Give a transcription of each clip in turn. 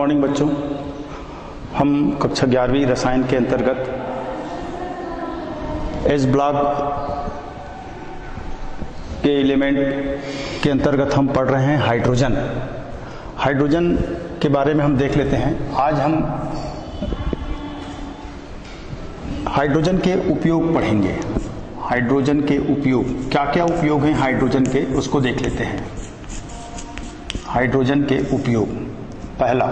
Morning बच्चों। हम कक्षा 11वीं रसायन के अंतर्गत एस ब्लॉक के एलिमेंट के अंतर्गत हम पढ़ रहे हैं हाइड्रोजन। हाइड्रोजन के बारे में हम देख लेते हैं। आज हम हाइड्रोजन के उपयोग पढ़ेंगे। हाइड्रोजन के उपयोग, क्या क्या उपयोग हैं हाइड्रोजन के, उसको देख लेते हैं। हाइड्रोजन के उपयोग, पहला,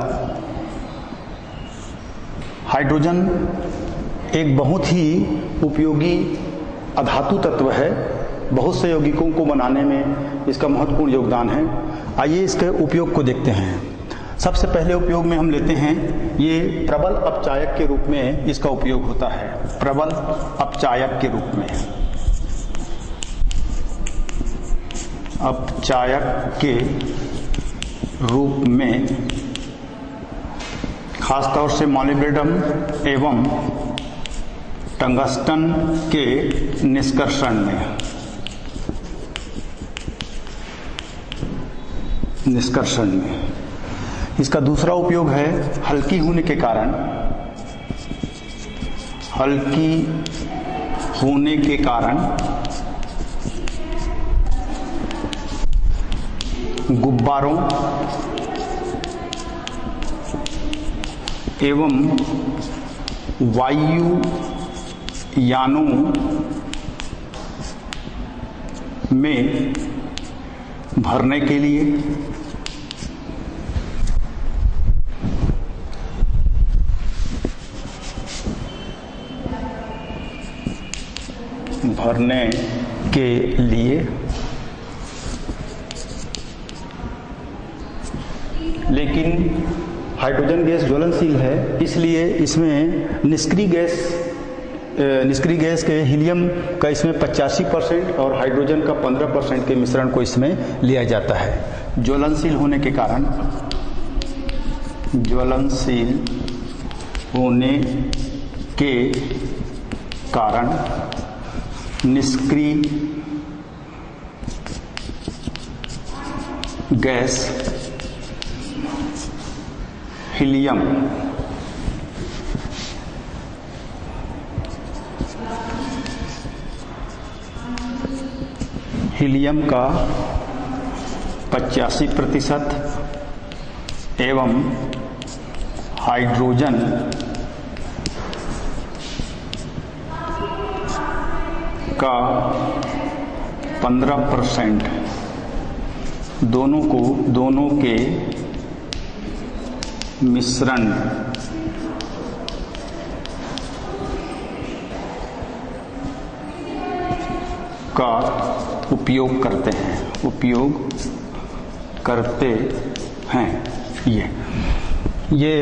हाइड्रोजन एक बहुत ही उपयोगी अधातु तत्व है। बहुत से यौगिकों को बनाने में इसका महत्वपूर्ण योगदान है। आइए इसके उपयोग को देखते हैं। सबसे पहले उपयोग में हम लेते हैं, ये प्रबल अपचायक के रूप में इसका उपयोग होता है। प्रबल अपचायक के रूप में, अपचायक के रूप में खासतौर से मॉलिब्डेनम एवं टंगस्टन के निष्कर्षण में इसका दूसरा उपयोग है हल्की होने के कारण, गुब्बारों एवं वायुयानों में भरने के लिए, लेकिन हाइड्रोजन गैस ज्वलनशील है, इसलिए इसमें निष्क्रिय गैस के हीलियम का इसमें 85% और हाइड्रोजन का 15% के मिश्रण को इसमें लिया जाता है। ज्वलनशील होने के कारण निष्क्रिय गैस हीलियम का 85% एवं हाइड्रोजन का 15% दोनों के मिश्रण का उपयोग करते हैं। ये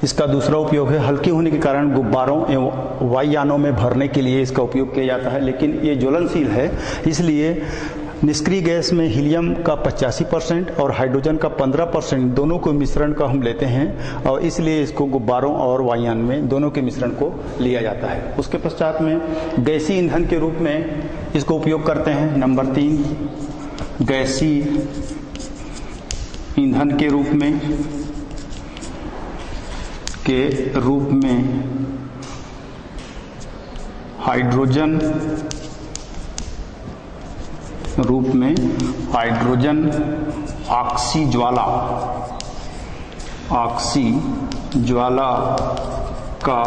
इसका दूसरा उपयोग है। हल्की होने के कारण गुब्बारों एवं वायुयानों में भरने के लिए इसका उपयोग किया जाता है, लेकिन ये ज्वलनशील है, इसलिए निष्क्रिय गैस में हीलियम का 85% और हाइड्रोजन का 15% दोनों के मिश्रण का हम लेते हैं, और इसलिए इसको गुब्बारों और वायुयान में दोनों के मिश्रण को लिया जाता है। उसके पश्चात में गैसीय ईंधन के रूप में इसको उपयोग करते हैं। नंबर 3, गैसीय ईंधन के रूप में हाइड्रोजन ऑक्सी ज्वाला का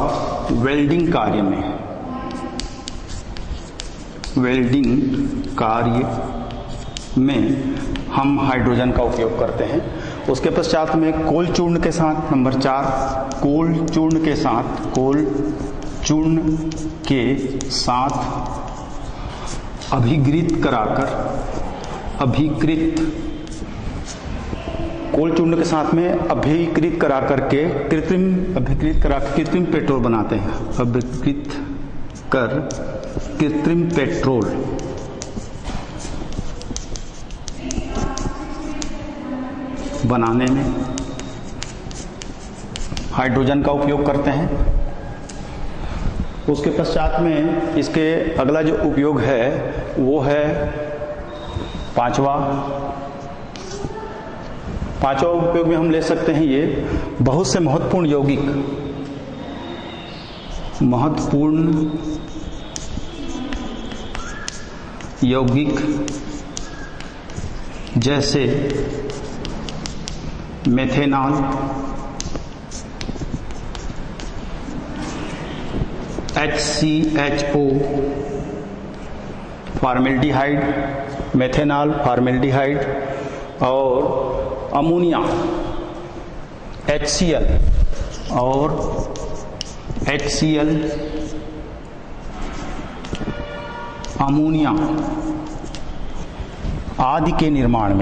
वेल्डिंग कार्य में हम हाइड्रोजन का उपयोग करते हैं। उसके पश्चात में कोल चूर्ण के साथ, नंबर 4, कोल चूर्ण के साथ अभिकृत कराकर के कृत्रिम पेट्रोल बनाते हैं। कृत्रिम पेट्रोल बनाने में हाइड्रोजन का उपयोग करते हैं। उसके पश्चात में इसके अगला जो उपयोग है वो है पांचवा, पांचवा उपयोग में हम ले सकते हैं ये बहुत से महत्वपूर्ण यौगिक जैसे methanol, HCHO, formaldehyde, methanol, formaldehyde और अमोनिया HCl और HCl अमोनिया आदि के निर्माण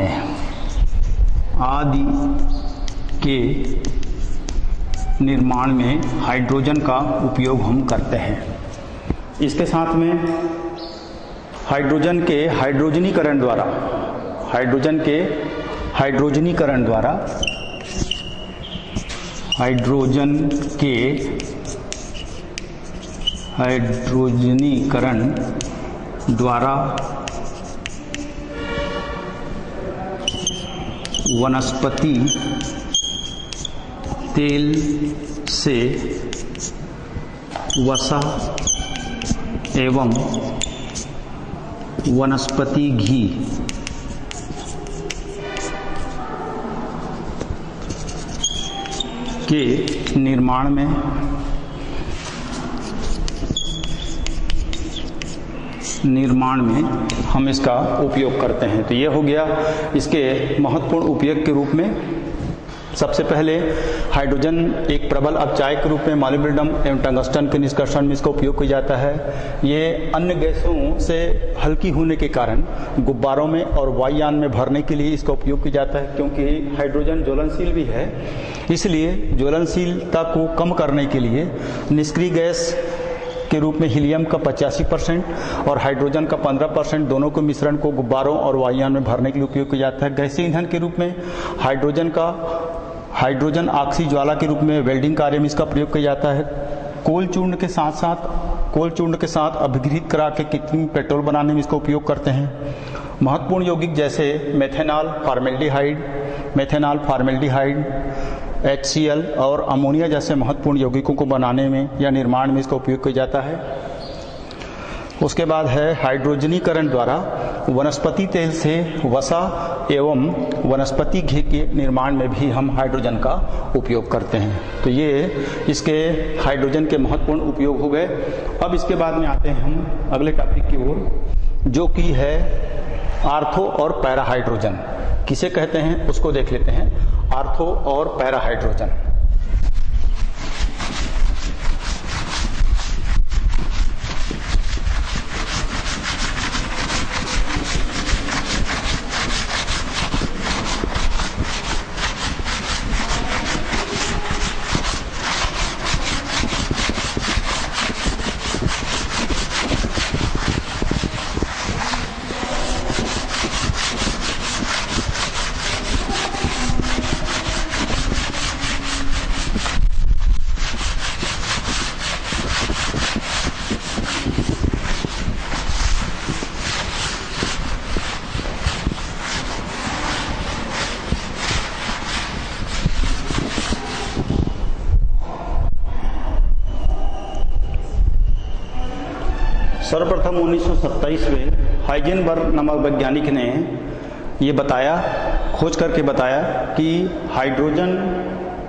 में हाइड्रोजन का उपयोग हम करते हैं। इसके साथ में हाइड्रोजन के हाइड्रोजनीकरण द्वारा वनस्पति तेल से वसा एवं वनस्पति घी के निर्माण में हम इसका उपयोग करते हैं। तो ये हो गया इसके महत्वपूर्ण उपयोग के रूप में। सबसे पहले हाइड्रोजन एक प्रबल अपचायक के रूप में मॉलिब्डेनम एवं टंगस्टन के निष्कर्षण में इसका उपयोग किया जाता है। ये अन्य गैसों से हल्की होने के कारण गुब्बारों में और वायुयान में भरने के लिए इसका उपयोग किया जाता है। क्योंकि हाइड्रोजन ज्वलनशील भी है, इसलिए ज्वलनशीलता को कम करने के लिए निष्क्रिय गैस के रूप में हीलियम का 85% और हाइड्रोजन का 15% दोनों के मिश्रण को गुब्बारों और वायुयान में भरने के लिए उपयोग किया जाता है। गैसीय ईंधन के रूप में हाइड्रोजन ऑक्सी ज्वाला के रूप में वेल्डिंग कार्य में इसका प्रयोग किया जाता है। कोल चूर्ण के साथ अभिघृत करा के कृत्रिम पेट्रोल बनाने में इसका उपयोग करते हैं। महत्वपूर्ण यौगिक जैसे मेथेनॉल, फॉर्मेल्डिहाइड, HCl और अमोनिया जैसे महत्वपूर्ण यौगिकों को बनाने में या निर्माण में इसका उपयोग किया जाता है। उसके बाद है हाइड्रोजनीकरण द्वारा वनस्पति तेल से वसा एवं वनस्पति घी के निर्माण में भी हम हाइड्रोजन का उपयोग करते हैं। तो ये इसके हाइड्रोजन के महत्वपूर्ण उपयोग हो गए। अब इसके बाद में आते हैं हम अगले टॉपिक की ओर, जो कि है आर्थो और पैरा हाइड्रोजन। किसे कहते हैं उसको देख लेते हैं, आर्थो और पैरा हाइड्रोजन। सर्वप्रथम 1927 में हाइजेनबर्ग नामक वैज्ञानिक ने ये खोज करके बताया कि हाइड्रोजन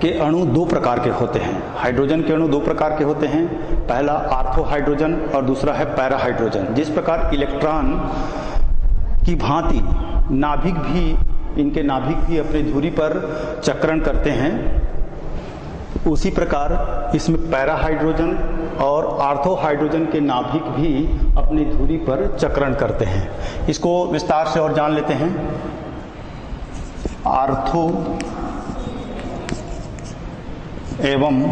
के अणु दो प्रकार के होते हैं। हाइड्रोजन के अणु दो प्रकार के होते हैं, पहला आर्थो हाइड्रोजन और दूसरा है पैरा हाइड्रोजन। जिस प्रकार इलेक्ट्रॉन की भांति इनके नाभिक भी अपनी धुरी पर चक्रण करते हैं, उसी प्रकार इसमें पैरा हाइड्रोजन और आर्थो हाइड्रोजन के नाभिक भी अपनी धुरी पर चक्रण करते हैं। इसको विस्तार से और जान लेते हैं। आर्थो एवं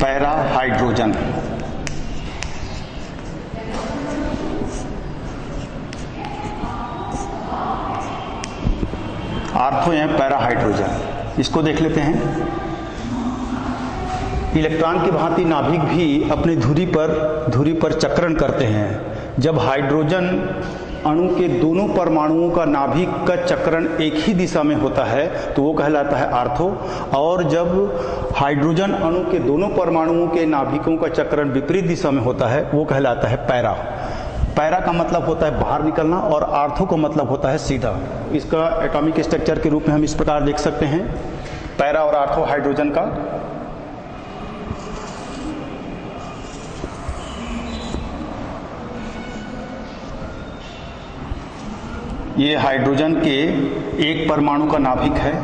पैरा हाइड्रोजन। आर्थो या पैरा हाइड्रोजन, इसको देख लेते हैं। इलेक्ट्रॉन की भांति नाभिक भी अपनी धुरी पर चक्रण करते हैं। जब हाइड्रोजन अणु के दोनों परमाणुओं का नाभिक का चक्रण एक ही दिशा में होता है तो वो कहलाता है आर्थो। और जब हाइड्रोजन अणु के दोनों परमाणुओं के नाभिकों का चक्रण विपरीत दिशा में होता है वो कहलाता है पैरा। पैरा का मतलब होता है बाहर निकलना और आर्थो का मतलब होता है सीधा। इसका एटॉमिक स्ट्रक्चर के रूप में हम इस प्रकार देख सकते हैं पैरा और आर्थो हाइड्रोजन का। ये हाइड्रोजन के एक परमाणु का नाभिक है,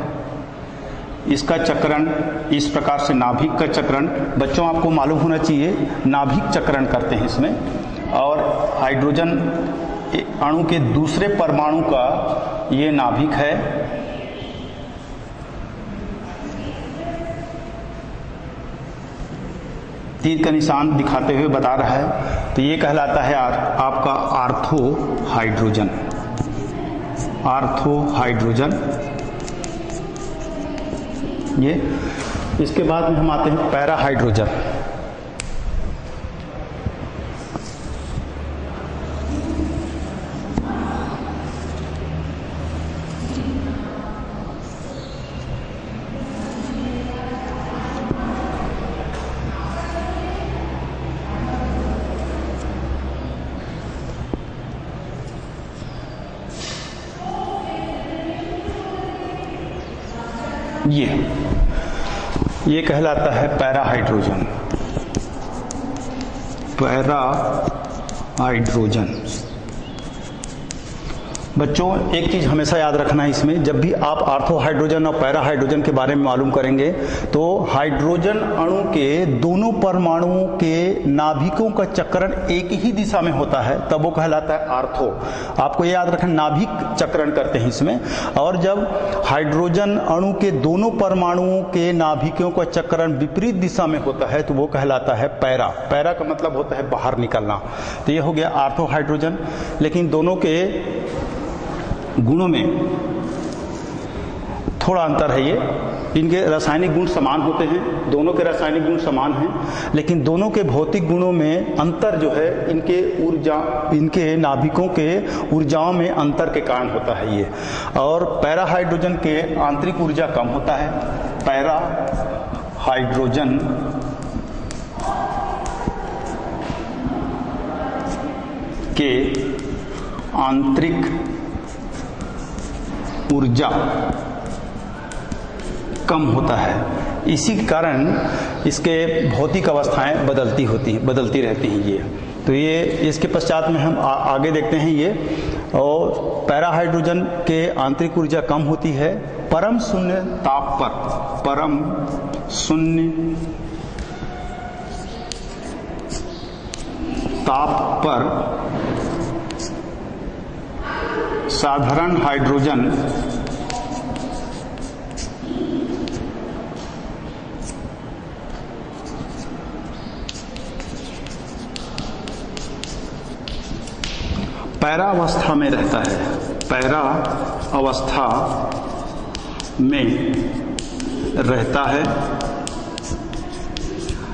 इसका चक्रण इस प्रकार से नाभिक का चक्रण, बच्चों आपको मालूम होना चाहिए नाभिक चक्रण करते हैं इसमें। और हाइड्रोजन अणु के दूसरे परमाणु का ये नाभिक है, तीर का निशान दिखाते हुए बता रहा है, तो ये कहलाता है आपका आर्थो हाइड्रोजन। आर्थो हाइड्रोजन ये। इसके बाद में हम आते हैं पैरा हाइड्रोजन। ये कहलाता है पैरा हाइड्रोजन। Para hydrogen. बच्चों एक चीज हमेशा याद रखना है इसमें, जब भी आप आर्थो हाइड्रोजन और पैरा हाइड्रोजन के बारे में मालूम करेंगे तो हाइड्रोजन अणु के दोनों परमाणुओं के नाभिकों का चक्रण एक ही दिशा में होता है तब वो कहलाता है आर्थो। आपको याद रखना नाभिक चक्रण करते हैं इसमें। और जब हाइड्रोजन अणु के दोनों परमाणुओं के नाभिकों का चक्रण विपरीत दिशा में होता है तो वो कहलाता है पैरा। पैरा का मतलब होता है बाहर निकलना। तो ये हो गया आर्थो हाइड्रोजन। लेकिन दोनों के गुणों में थोड़ा अंतर है। ये इनके रासायनिक गुण समान होते हैं, दोनों के रासायनिक गुण समान हैं, लेकिन दोनों के भौतिक गुणों में अंतर जो है इनके नाभिकों के ऊर्जाओं में अंतर के कारण होता है ये। और पैरा हाइड्रोजन के आंतरिक ऊर्जा कम होता है। पैरा हाइड्रोजन के आंतरिक ऊर्जा कम होता है, इसी कारण इसके भौतिक अवस्थाएं बदलती रहती हैं ये। तो ये इसके पश्चात में हम आगे देखते हैं ये। और पैरा हाइड्रोजन के आंतरिक ऊर्जा कम होती है परम शून्य ताप पर। परम शून्य ताप पर साधारण हाइड्रोजन पैरा अवस्था में रहता है। पैरा अवस्था में रहता है,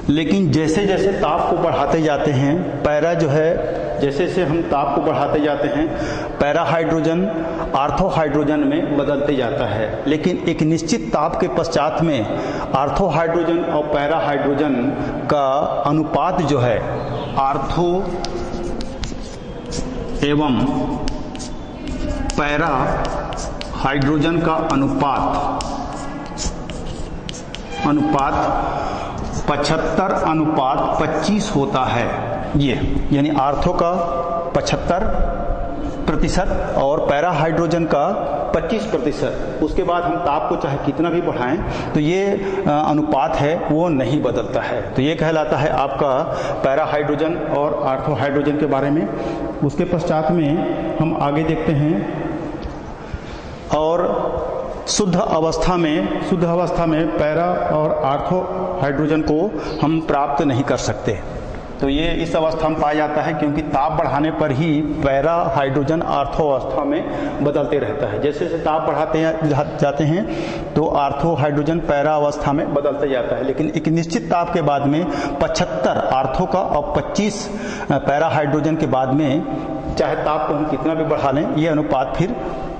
लेकिन जैसे जैसे ताप को बढ़ाते जाते हैं पैरा जो है, जैसे जैसे हम ताप को बढ़ाते जाते हैं पैरा हाइड्रोजन आर्थो हाइड्रोजन में बदलते जाता है। लेकिन एक निश्चित ताप के पश्चात में आर्थो हाइड्रोजन और पैरा हाइड्रोजन का अनुपात जो है, आर्थो एवं पैरा हाइड्रोजन का अनुपात 75:25 होता है ये। यानी आर्थो का 75% और पैरा हाइड्रोजन का 25%। उसके बाद हम ताप को चाहे कितना भी बढ़ाएं तो ये अनुपात है वो नहीं बदलता है। तो ये कहलाता है आपका पैरा हाइड्रोजन और आर्थो हाइड्रोजन के बारे में। उसके पश्चात में हम आगे देखते हैं और शुद्ध अवस्था में पैरा और आर्थो हाइड्रोजन को हम प्राप्त नहीं कर सकते। तो ये इस अवस्था में पाया जाता है क्योंकि ताप बढ़ाने पर ही पैरा हाइड्रोजन आर्थो अवस्था में बदलते रहता है। जैसे जैसे ताप बढ़ाते जाते हैं तो आर्थो हाइड्रोजन पैरा अवस्था में बदलते जाता है। लेकिन एक निश्चित ताप के बाद में 75 आर्थो का और 25 पैरा हाइड्रोजन के बाद में चाहे ताप को हम कितना भी बढ़ा लें, ये अनुपात फिर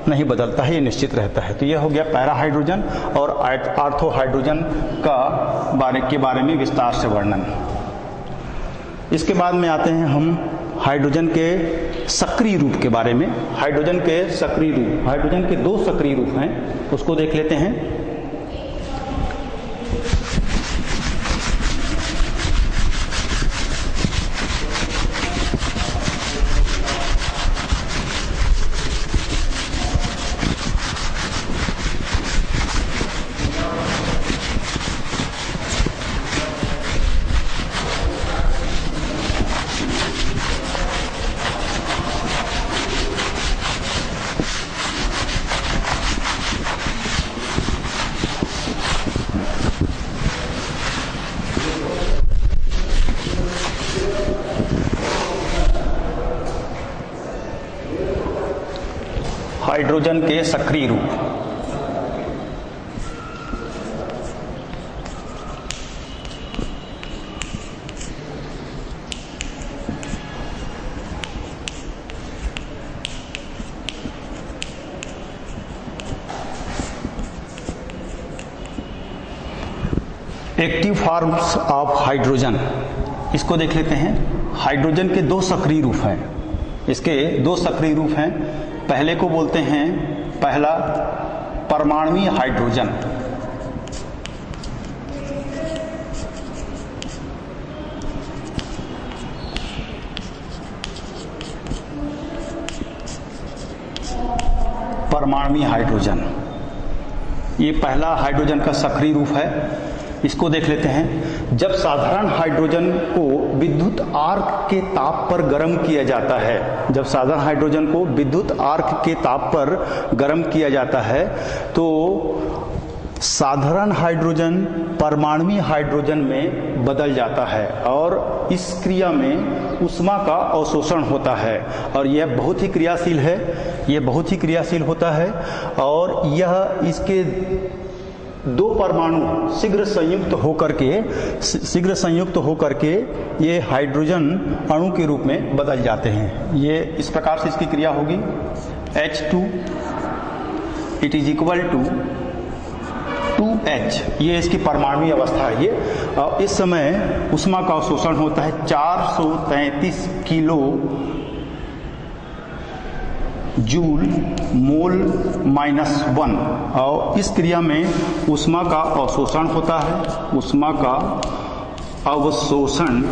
नहीं बदलता है, ये निश्चित रहता है। तो यह हो गया पैरा हाइड्रोजन और आर्थो हाइड्रोजन के बारे में विस्तार से वर्णन। इसके बाद में आते हैं हम हाइड्रोजन के सक्रिय रूप के बारे में। हाइड्रोजन के सक्रिय रूप, हाइड्रोजन के दो सक्रिय रूप हैं, उसको देख लेते हैं। हाइड्रोजन के सक्रिय रूप, एक्टिव फॉर्म्स ऑफ हाइड्रोजन, इसको देख लेते हैं। हाइड्रोजन के दो सक्रिय रूप हैं, इसके दो सक्रिय रूप हैं। पहले को बोलते हैं, पहला परमाणुीय हाइड्रोजन, परमाणुीय हाइड्रोजन, ये पहला हाइड्रोजन का सक्रिय रूप है। इसको देख लेते हैं। जब साधारण हाइड्रोजन को विद्युत आर्क के ताप पर गर्म किया जाता है, जब साधारण हाइड्रोजन को विद्युत आर्क के ताप पर गर्म किया जाता है, तो साधारण हाइड्रोजन परमाणुीय हाइड्रोजन में बदल जाता है और इस क्रिया में ऊष्मा का अवशोषण होता है और यह बहुत ही क्रियाशील है, यह बहुत ही क्रियाशील होता है। और यह इसके दो परमाणु शीघ्र संयुक्त होकर के ये हाइड्रोजन अणु के रूप में बदल जाते हैं। ये इस प्रकार से इसकी क्रिया होगी, H2 it is equal to 2H, ये इसकी परमाणुीय अवस्था है। ये इस समय ऊष्मा का अवशोषण होता है 433 किलो जूल मोल -1 और इस क्रिया में ऊष्मा का अवशोषण होता है, ऊष्मा का अवशोषण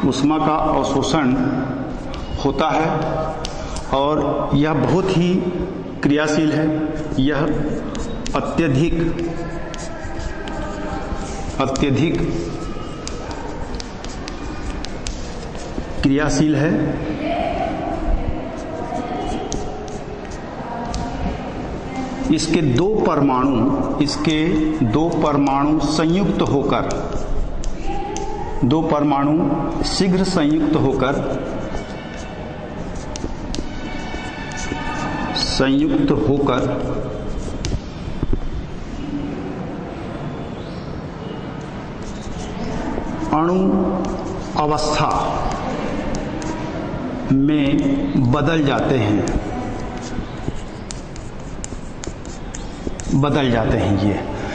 ऊष्मा का अवशोषण होता है और यह बहुत ही क्रियाशील है। यह अत्यधिक क्रियाशील है। इसके दो परमाणु संयुक्त होकर, दो परमाणु शीघ्र संयुक्त होकर अणु अवस्था में बदल जाते हैं ये।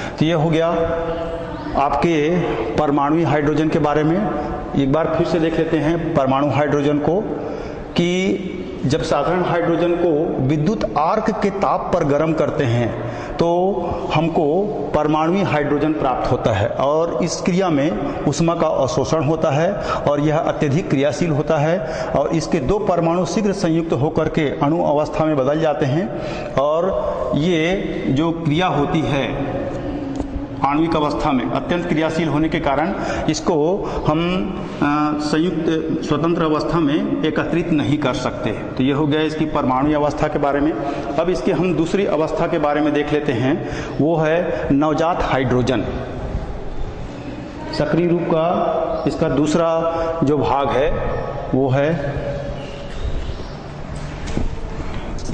तो ये हो गया आपके परमाणुीय हाइड्रोजन के बारे में। एक बार फिर से देख लेते हैं परमाणु हाइड्रोजन को, कि जब साधारण हाइड्रोजन को विद्युत आर्क के ताप पर गर्म करते हैं तो हमको परमाणुीय हाइड्रोजन प्राप्त होता है और इस क्रिया में ऊष्मा का अवशोषण होता है और यह अत्यधिक क्रियाशील होता है और इसके दो परमाणु शीघ्र संयुक्त होकर के अणु अवस्था में बदल जाते हैं और ये जो क्रिया होती है आणविक अवस्था में अत्यंत क्रियाशील होने के कारण इसको हम संयुक्त स्वतंत्र अवस्था में एकत्रित नहीं कर सकते। तो ये हो गया इसकी परमाणु अवस्था के बारे में। अब इसके हम दूसरी अवस्था के बारे में देख लेते हैं, वो है नवजात हाइड्रोजन। सक्रिय रूप का इसका दूसरा जो भाग है वो है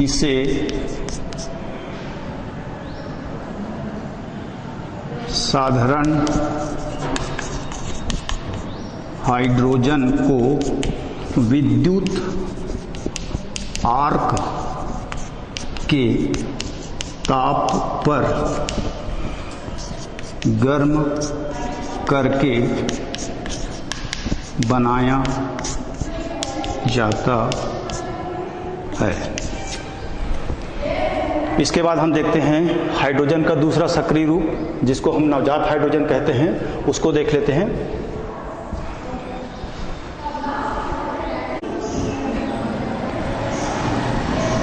इसे साधारण हाइड्रोजन को विद्युत आर्क के ताप पर गर्म करके बनाया जाता है। इसके बाद हम देखते हैं हाइड्रोजन का दूसरा सक्रिय रूप, जिसको हम नवजात हाइड्रोजन कहते हैं, उसको देख लेते हैं।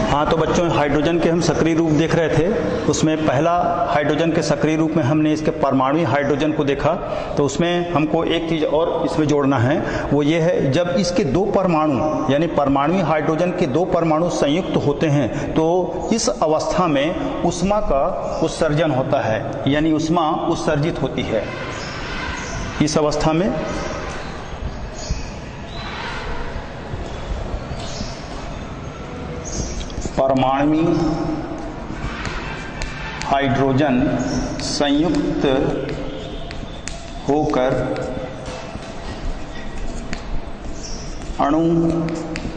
हाँ, तो बच्चों हाइड्रोजन के हम सक्रिय रूप देख रहे थे। उसमें पहला हाइड्रोजन के सक्रिय रूप में हमने इसके परमाणु हाइड्रोजन को देखा। तो उसमें हमको एक चीज़ और इसमें जोड़ना है, वो ये है जब इसके दो परमाणु यानी परमाणु हाइड्रोजन के दो परमाणु संयुक्त होते हैं तो इस अवस्था में ऊष्मा का उत्सर्जन होता है, यानी ऊष्मा उत्सर्जित होती है। इस अवस्था में परमाणु हाइड्रोजन संयुक्त होकर अणु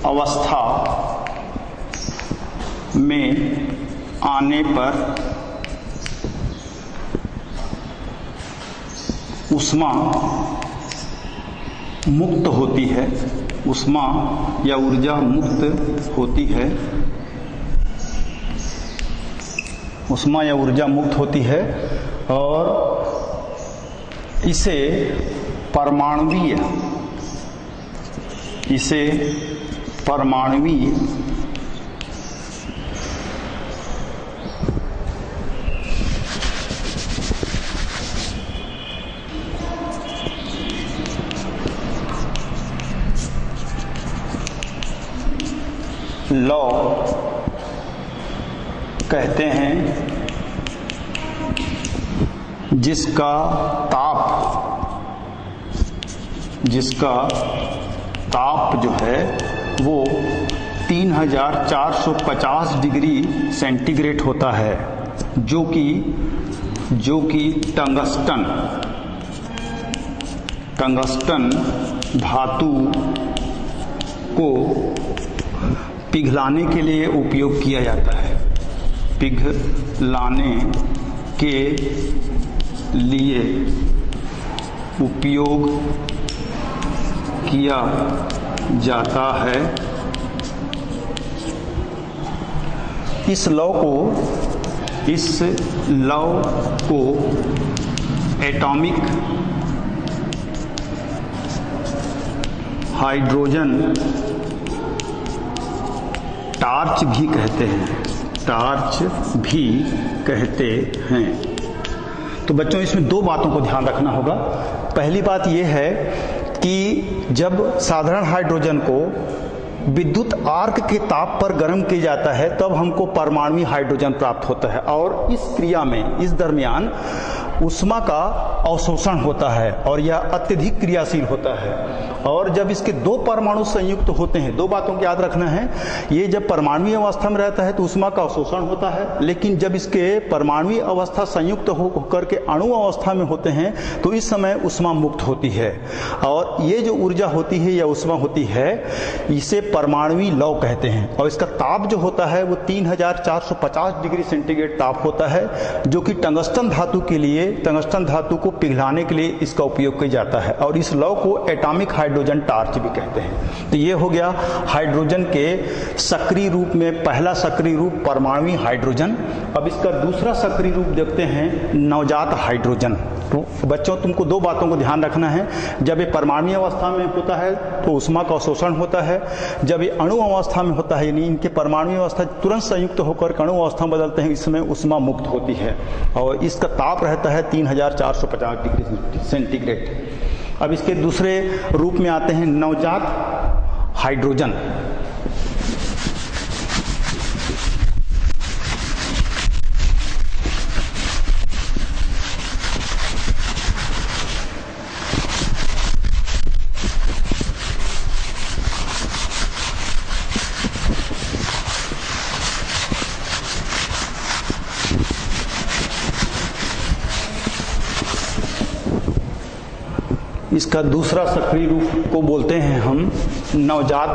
अवस्था में आने पर ऊष्मा मुक्त होती है, ऊष्मा या ऊर्जा मुक्त होती है, ऊष्मा या ऊर्जा मुक्त होती है और इसे परमाणुवीय लौ कहते हैं, जिसका ताप जो है वो 3450 डिग्री सेंटीग्रेड होता है, जो कि टंगस्टन धातु को पिघलाने के लिए उपयोग किया जाता है, पिघलाने के लिए उपयोग किया जाता है। इस लौ को एटॉमिक हाइड्रोजन टार्च भी कहते हैं। तो बच्चों इसमें दो बातों को ध्यान रखना होगा। पहली बात यह है कि जब साधारण हाइड्रोजन को विद्युत आर्क के ताप पर गर्म किया जाता है तब हमको परमाणु हाइड्रोजन प्राप्त होता है, और इस क्रिया में इस दरमियान ऊष्मा का अवशोषण होता है और यह अत्यधिक क्रियाशील होता है। और जब इसके दो परमाणु संयुक्त होते हैं, दो बातों को याद रखना है, ये जब परमाणु अवस्था में रहता है तो ऊष्मा का अवशोषण होता है, लेकिन जब इसके परमाणु अवस्था संयुक्त होकर के अणु अवस्था में होते हैं तो इस समय ऊष्मा मुक्त होती है, और ये जो ऊर्जा होती है या ऊष्मा होती है इसे परमाणु लौ कहते हैं। और इसका ताप जो होता है वो 3450 डिग्री सेंटीग्रेड ताप होता है, जो कि टंगस्टन धातु के लिए, टंगस्टन धातु को पिघलाने के लिए इसका उपयोग किया जाता है, और इस लौ को एटॉमिक हाइड्रोजन टार्च भी कहते हैं। तो ये हो गया हाइड्रोजन के सक्रिय रूप में पहला सक्रिय रूप परमाणु हाइड्रोजन। अब इसका दूसरा सक्रिय रूप देखते हैं नवजात हाइड्रोजन। तो बच्चों तुमको दो बातों को ध्यान रखना है, जब ये परमाणु अवस्था में होता है तो ऊष्मा का अवशोषण होता है, जब ये अणु अवस्था में होता है यानी इनके परमाणु अवस्था तुरंत संयुक्त होकर अणु अवस्था में बदलते हैं, इसमें ऊष्मा मुक्त होती है और इसका ताप रहता है 3450 डिग्री सेंटीग्रेड। अब इसके दूसरे रूप में आते हैं नवजात हाइड्रोजन। इसका दूसरा सक्रिय रूप को बोलते हैं हम नवजात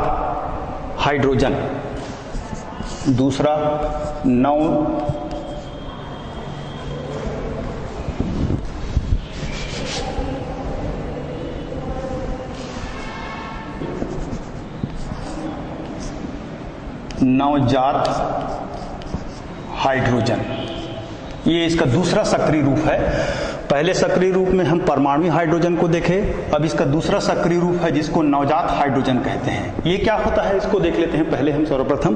हाइड्रोजन। दूसरा नवजात हाइड्रोजन, ये इसका दूसरा सक्रिय रूप है। पहले सक्रिय रूप में हम परमाणु हाइड्रोजन को देखे, अब इसका दूसरा सक्रिय रूप है जिसको नवजात हाइड्रोजन कहते हैं। ये क्या होता है इसको देख लेते हैं। पहले हम सर्वप्रथम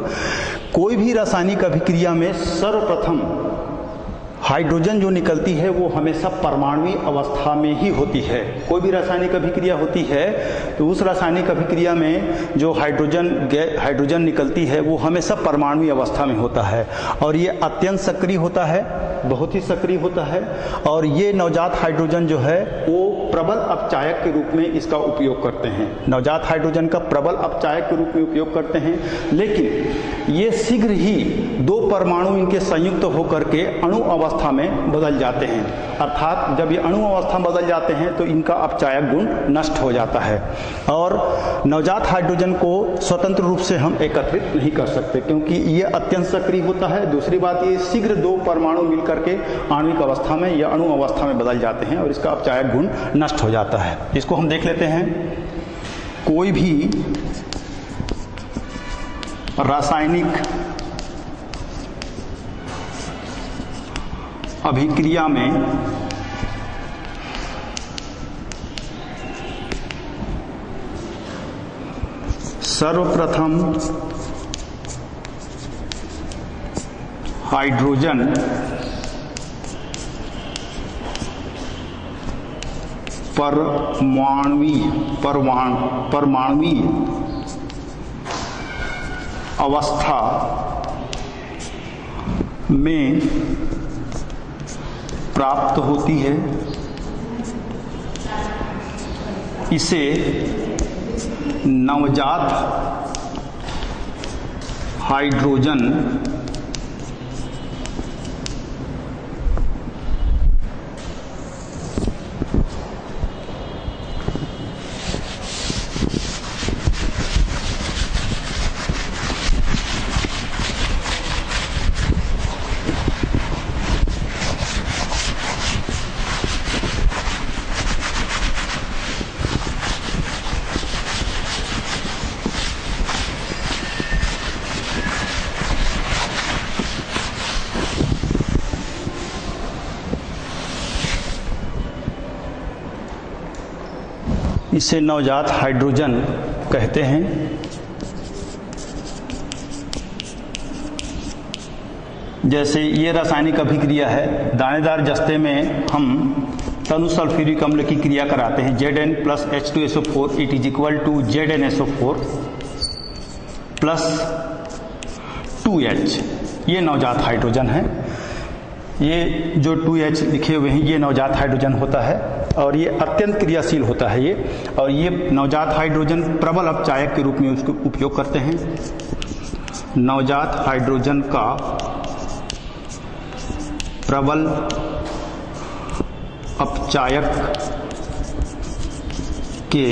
कोई भी रासायनिक अभिक्रिया में सर्वप्रथम हाइड्रोजन जो निकलती है वो हमेशा परमाणु अवस्था में ही होती है। कोई भी रासायनिक अभिक्रिया होती है तो उस रासायनिक अभिक्रिया में जो हाइड्रोजन निकलती है वो हमेशा परमाणु अवस्था में होता है और ये अत्यंत सक्रिय होता है, बहुत ही सक्रिय होता है। और ये नवजात हाइड्रोजन जो है वो प्रबल अपचायक के रूप में इसका उपयोग करते हैं। नवजात हाइड्रोजन का प्रबल अपचायक के रूप में उपयोग करते हैं, लेकिन ये शीघ्र ही दो परमाणु इनके संयुक्त होकर के अणु अवस्था में बदल जाते हैं। अर्थात जब ये अणु अवस्था में बदल जाते हैं तो इनका अपचायक गुण नष्ट हो जाता है और नवजात हाइड्रोजन को स्वतंत्र रूप से हम एकत्रित नहीं कर सकते क्योंकि ये अत्यंत सक्रिय होता है। दूसरी बात, ये शीघ्र दो परमाणु मिलकर के आणविक अवस्था में या अणु अवस्था में बदल जाते हैं और इसका अपचायक गुण नष्ट हो जाता है। इसको हम देख लेते हैं। कोई भी रासायनिक अभिक्रिया में सर्वप्रथम हाइड्रोजन परमाणुवीय अवस्था में प्राप्त होती है, इसे नवजात हाइड्रोजन इसे नवजात हाइड्रोजन कहते हैं। जैसे ये रासायनिक अभिक्रिया है, दानेदार जस्ते में हम तनु सल्फ्यूरिक अम्ल की क्रिया कराते हैं। Zn plus H2SO4 it is equal to ZnSO4 plus 2H। ये नवजात हाइड्रोजन है। ये जो 2H लिखे हुए हैं ये नवजात हाइड्रोजन होता है और ये अत्यंत क्रियाशील होता है ये। और ये नवजात हाइड्रोजन प्रबल अपचायक के रूप में उसको उपयोग करते हैं। नवजात हाइड्रोजन का प्रबल अपचायक के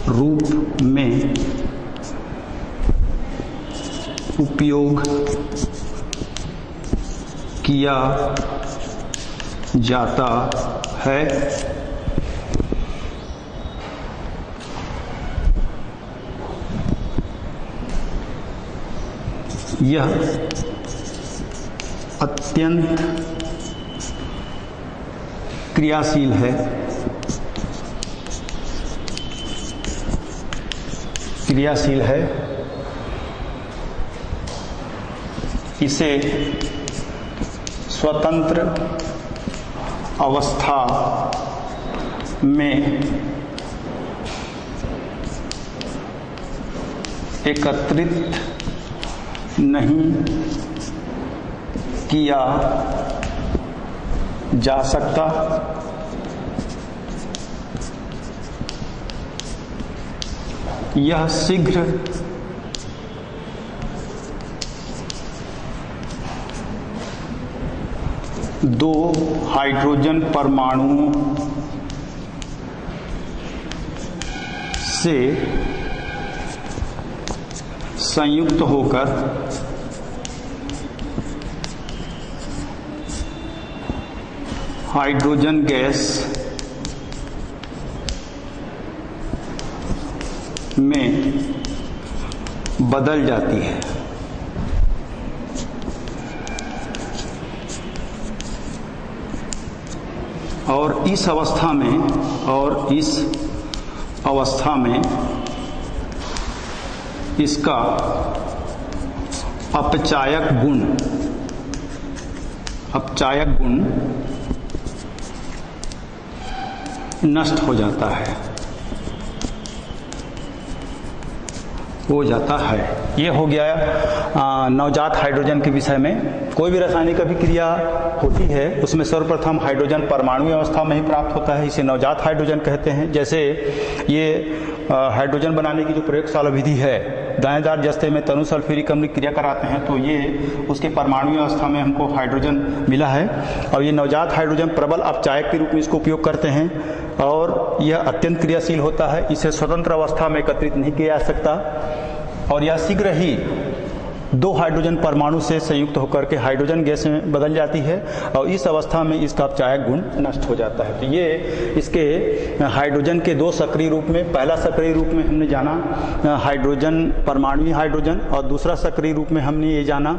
रूप में उपयोग किया जाता है। यह अत्यंत क्रियाशील है। इसे स्वतंत्र अवस्था में एकत्रित नहीं किया जा सकता। यह शीघ्र दो हाइड्रोजन परमाणुओं से संयुक्त होकर हाइड्रोजन गैस में बदल जाती है। और इस अवस्था में इसका अपचायक गुण नष्ट हो जाता है। ये हो गया नवजात हाइड्रोजन के विषय में। कोई भी रासायनिक अभिक्रिया होती है उसमें सर्वप्रथम हाइड्रोजन परमाणु अवस्था में ही प्राप्त होता है, इसे नवजात हाइड्रोजन कहते हैं। जैसे ये हाइड्रोजन बनाने की जो प्रयोगशाला विधि है, दाएदार जस्ते में तनु सल्फ्यूरिक अम्ल क्रिया कराते हैं तो ये उसके परमाणु अवस्था में हमको हाइड्रोजन मिला है। और ये नवजात हाइड्रोजन प्रबल अपचायक के रूप में इसको उपयोग करते हैं और यह अत्यंत क्रियाशील होता है। इसे स्वतंत्र अवस्था में एकत्रित नहीं किया जा सकता और यह शीघ्र ही 2 हाइड्रोजन परमाणु से संयुक्त होकर के हाइड्रोजन गैस में बदल जाती है और इस अवस्था में इसका अपचायक गुण नष्ट हो जाता है। तो ये इसके हाइड्रोजन के 2 सक्रिय रूप में, पहला सक्रिय रूप में हमने जाना हाइड्रोजन परमाणु हाइड्रोजन और दूसरा सक्रिय रूप में हमने ये जाना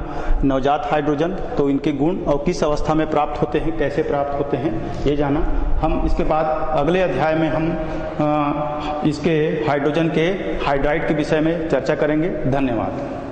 नवजात हाइड्रोजन। तो इनके गुण और किस अवस्था में प्राप्त होते हैं, कैसे प्राप्त होते हैं, ये जाना। हम इसके बाद अगले अध्याय में हम इसके हाइड्रोजन के हाइड्राइड के विषय में चर्चा करेंगे। धन्यवाद।